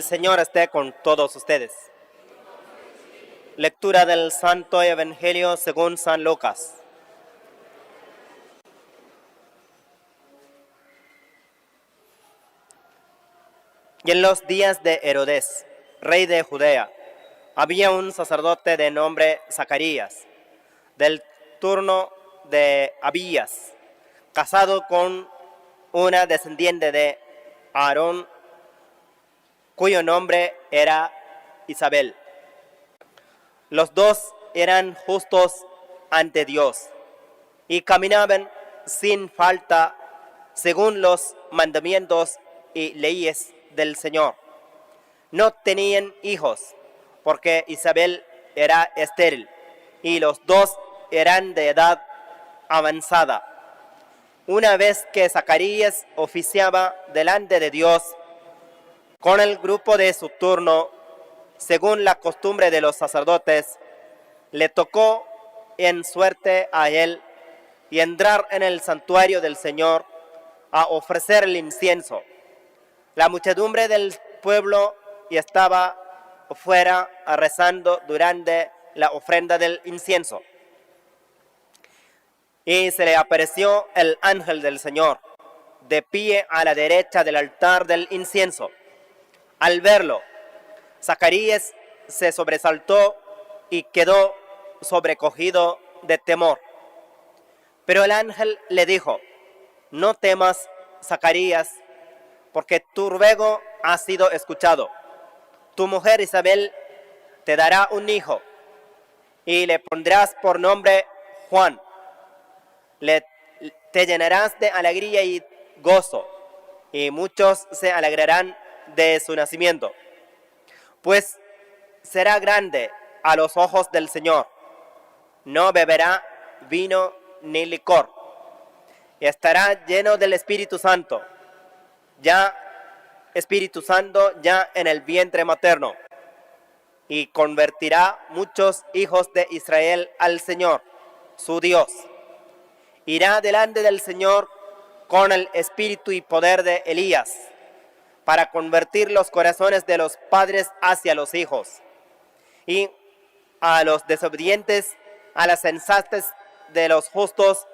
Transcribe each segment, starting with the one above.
El Señor esté con todos ustedes. Lectura del Santo Evangelio según San Lucas. Y en los días de Herodes, rey de Judea, había un sacerdote de nombre Zacarías, del turno de Abías, casado con una descendiente de Aarón, cuyo nombre era Isabel. Los dos eran justos ante Dios y caminaban sin falta según los mandamientos y leyes del Señor. No tenían hijos porque Isabel era estéril y los dos eran de edad avanzada. Una vez que Zacarías oficiaba delante de Dios con el grupo de su turno, según la costumbre de los sacerdotes, le tocó en suerte a él y entrar en el santuario del Señor a ofrecer el incienso. La muchedumbre del pueblo estaba fuera rezando durante la ofrenda del incienso. Y se le apareció el ángel del Señor, de pie a la derecha del altar del incienso. Al verlo, Zacarías se sobresaltó y quedó sobrecogido de temor. Pero el ángel le dijo: no temas, Zacarías, porque tu ruego ha sido escuchado. Tu mujer Isabel te dará un hijo y le pondrás por nombre Juan. Te llenarás de alegría y gozo, y muchos se alegrarán de su nacimiento, pues será grande a los ojos del Señor. No beberá vino ni licor. Estará lleno del Espíritu Santo, ya en el vientre materno, y convertirá muchos hijos de Israel al Señor, su Dios. Irá delante del Señor con el espíritu y poder de Elías, para convertir los corazones de los padres hacia los hijos, y a los desobedientes a las sensatas de los justos,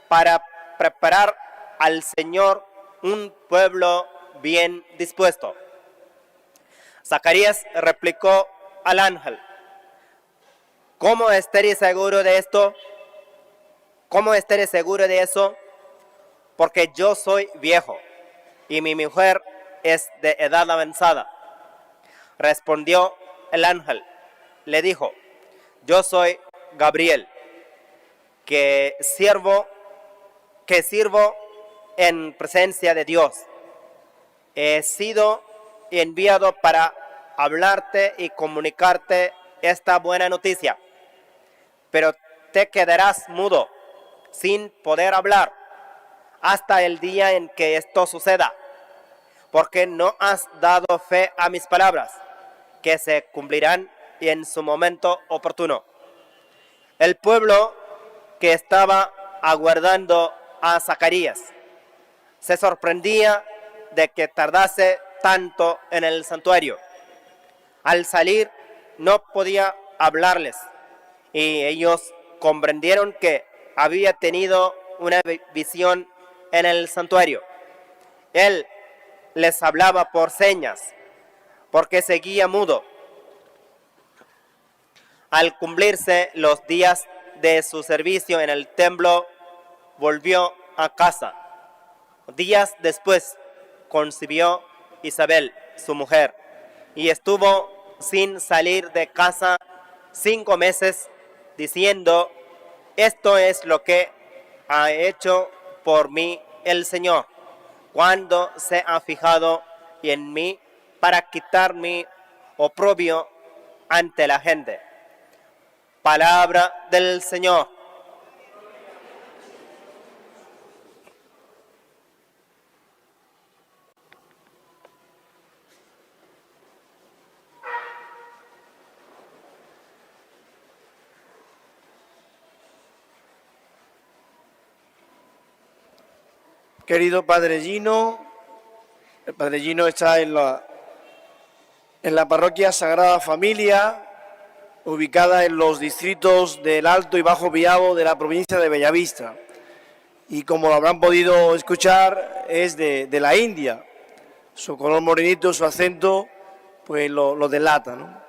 para preparar al Señor un pueblo bien dispuesto. Zacarías replicó al ángel: ¿cómo estaré seguro de esto? ¿Cómo estaré seguro de eso? Porque yo soy viejo y mi mujer es de edad avanzada. Respondió el ángel, le dijo: yo soy Gabriel, que sirvo en presencia de Dios. He sido enviado para hablarte y comunicarte esta buena noticia, pero te quedarás mudo, sin poder hablar, hasta el día en que esto suceda, porque no has dado fe a mis palabras, que se cumplirán en su momento oportuno. El pueblo que estaba aguardando a Zacarías se sorprendía de que tardase tanto en el santuario. Al salir no podía hablarles, y ellos comprendieron que había tenido una visión en el santuario. Él les hablaba por señas, porque seguía mudo. Al cumplirse los días de su servicio en el templo, volvió a casa. Días después concibió Isabel, su mujer, y estuvo sin salir de casa 5 meses, diciendo: esto es lo que ha hecho por mí el Señor, cuando se ha fijado en mí para quitar mi oprobio ante la gente. Palabra del Señor. Querido Padre Gino, el Padre Gino está en la en la parroquia Sagrada Familia, ubicada en los distritos del Alto y Bajo Biavo de la provincia de Bellavista. Y como lo habrán podido escuchar, es de la India. Su color morenito, su acento, pues lo delata, ¿no?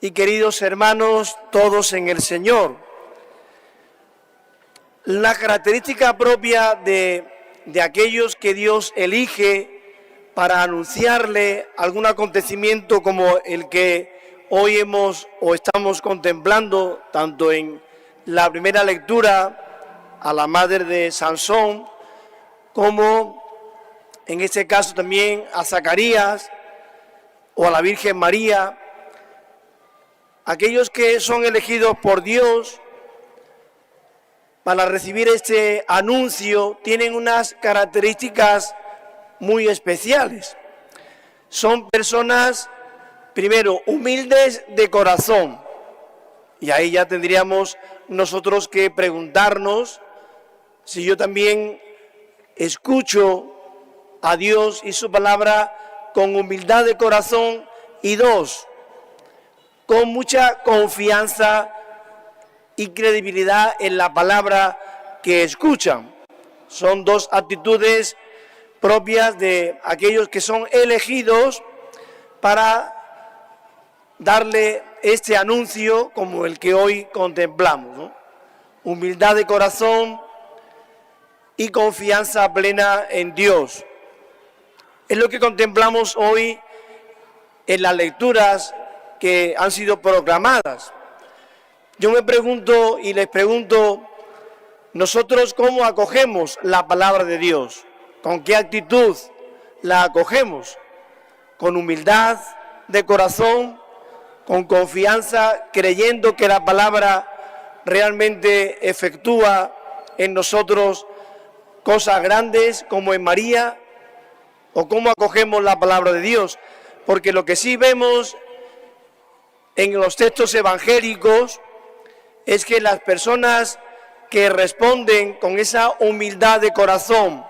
Y queridos hermanos, todos en el Señor, la característica propia de aquellos que Dios elige para anunciarle algún acontecimiento como el que hoy estamos contemplando, tanto en la primera lectura a la madre de Sansón, como en este caso también a Zacarías o a la Virgen María. Aquellos que son elegidos por Dios para recibir este anuncio tienen unas características muy especiales. Son personas, primero, humildes de corazón. Y ahí ya tendríamos nosotros que preguntarnos si yo también escucho a Dios y su palabra con humildad de corazón. Y dos, con mucha confianza y credibilidad en la palabra que escuchan. Son dos actitudes propias de aquellos que son elegidos para darle este anuncio como el que hoy contemplamos, ¿no? Humildad de corazón y confianza plena en Dios. Es lo que contemplamos hoy en las lecturas que han sido proclamadas. Yo me pregunto y les pregunto, nosotros cómo acogemos la palabra de Dios, con qué actitud la acogemos, con humildad de corazón, con confianza, creyendo que la palabra realmente efectúa en nosotros cosas grandes como en María, o cómo acogemos la palabra de Dios, porque lo que sí vemos en los textos evangélicos es que las personas que responden con esa humildad de corazón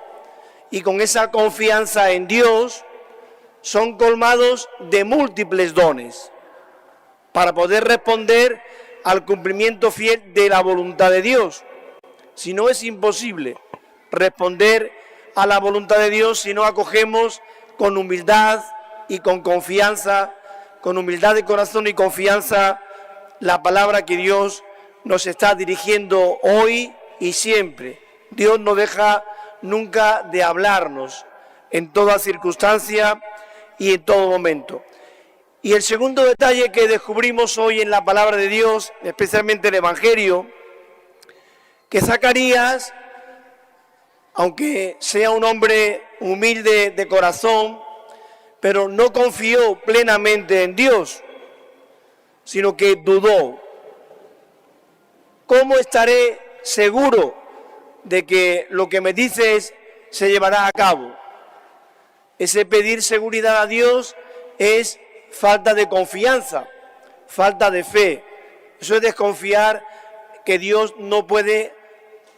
y con esa confianza en Dios son colmados de múltiples dones para poder responder al cumplimiento fiel de la voluntad de Dios. Si no, es imposible responder a la voluntad de Dios si no acogemos con humildad y con confianza, con humildad de corazón y confianza, la palabra que Dios nos está dirigiendo hoy y siempre. Dios no deja nunca de hablarnos en toda circunstancia y en todo momento. Y el segundo detalle que descubrimos hoy en la palabra de Dios, especialmente el Evangelio, que Zacarías, aunque sea un hombre humilde de corazón, pero no confió plenamente en Dios, sino que dudó. ¿Cómo estaré seguro de que lo que me dices se llevará a cabo? Ese pedir seguridad a Dios es falta de confianza, falta de fe. Eso es desconfiar que Dios no puede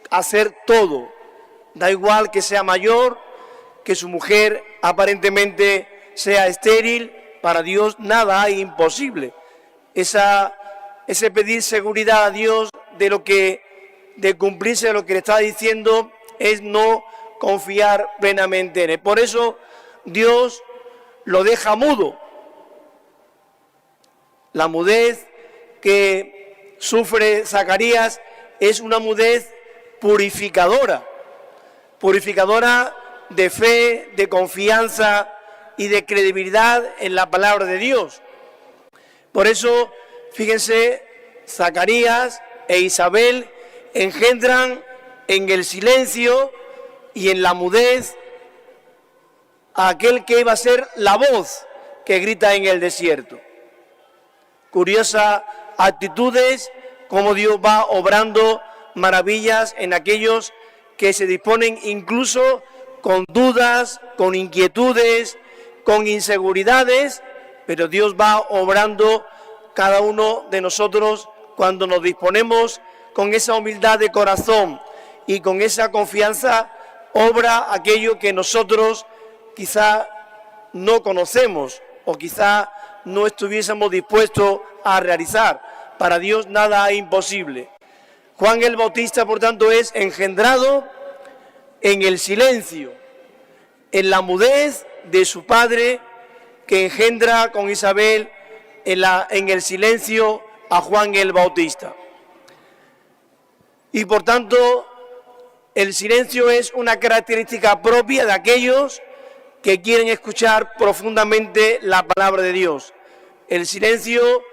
hacer todo. Da igual que sea mayor, que su mujer aparentemente sea estéril, para Dios nada hay imposible. Ese pedir seguridad a Dios de cumplirse de lo que le está diciendo es no confiar plenamente en Él. Por eso Dios lo deja mudo. La mudez que sufre Zacarías es una mudez purificadora de fe, de confianza y de credibilidad en la palabra de Dios. Por eso, fíjense, Zacarías e Isabel engendran en el silencio y en la mudez a aquel que iba a ser la voz que grita en el desierto. Curiosas actitudes, como Dios va obrando maravillas en aquellos que se disponen incluso con dudas, con inquietudes, con inseguridades, pero Dios va obrando cada uno de nosotros cuando nos disponemos con esa humildad de corazón y con esa confianza, obra aquello que nosotros quizá no conocemos o quizá no estuviésemos dispuestos a realizar. Para Dios nada es imposible. Juan el Bautista, por tanto, es engendrado en el silencio, en la mudez de su padre, que engendra con Isabel en el silencio a Juan el Bautista. Y por tanto, el silencio es una característica propia de aquellos que quieren escuchar profundamente la palabra de Dios. El silencio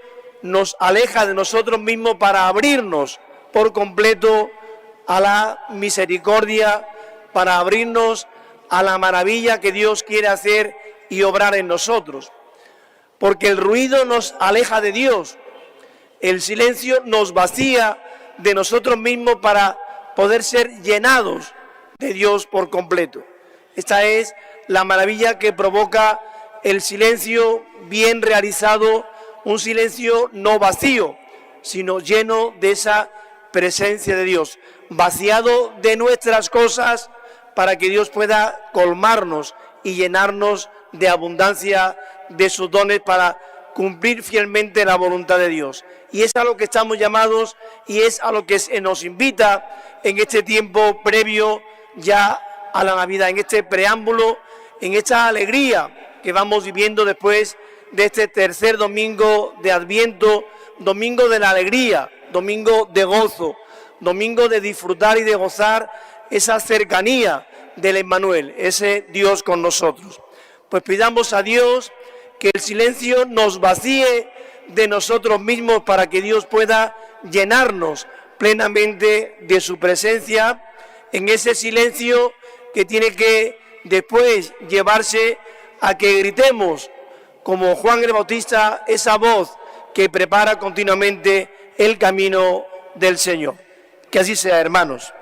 nos aleja de nosotros mismos para abrirnos por completo a la misericordia, para abrirnos a la maravilla que Dios quiere hacer y obrar en nosotros. Porque el ruido nos aleja de Dios, el silencio nos vacía de nosotros mismos para poder ser llenados de Dios por completo. Esta es la maravilla que provoca el silencio bien realizado, un silencio no vacío, sino lleno de esa presencia de Dios, vaciado de nuestras cosas para que Dios pueda colmarnos y llenarnos de abundancia de sus dones para cumplir fielmente la voluntad de Dios. Y es a lo que estamos llamados y es a lo que se nos invita en este tiempo previo ya a la Navidad, en este preámbulo, en esta alegría que vamos viviendo después de este tercer domingo de Adviento, domingo de la alegría, domingo de gozo, domingo de disfrutar y de gozar esa cercanía del Emmanuel, ese Dios con nosotros. Pues pidamos a Dios que el silencio nos vacíe de nosotros mismos para que Dios pueda llenarnos plenamente de su presencia en ese silencio que tiene que después llevarse a que gritemos como Juan el Bautista esa voz que prepara continuamente el camino del Señor. Que así sea, hermanos.